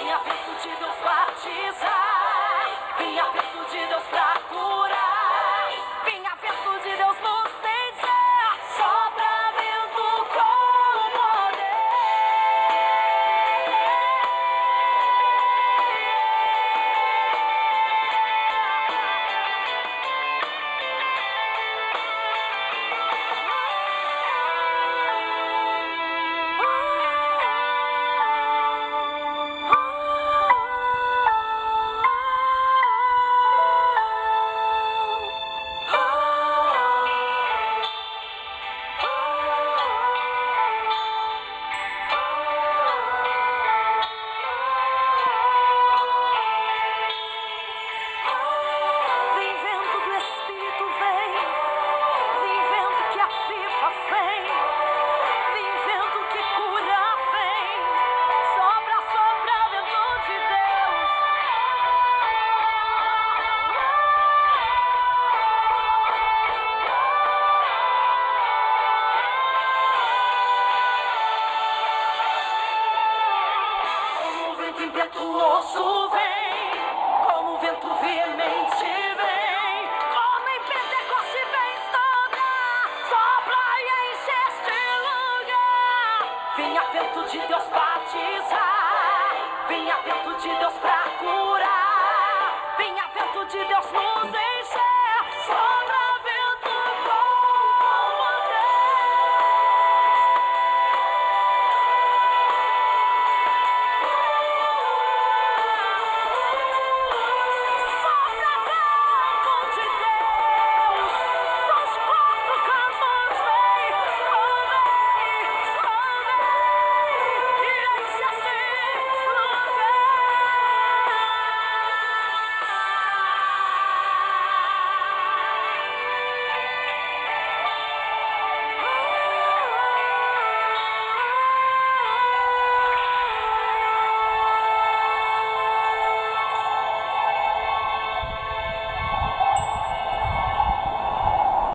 Venha vento de Deus batizar, venha vento de Deus pra curar, venha vento de Deus nos beijar, sopra vento com poder. Vem vento do Espírito, vem vento que aviva, vem vento que cura, vem, sopra, sopra vento de Deus. Como o vento impetuoso vem, como o vento veemente vem, como em Pentecoste vem soprar, sopra e enche este lugar. Venha vento de Deus batizar, venha vento de Deus pra curar, venha vento de Deus nos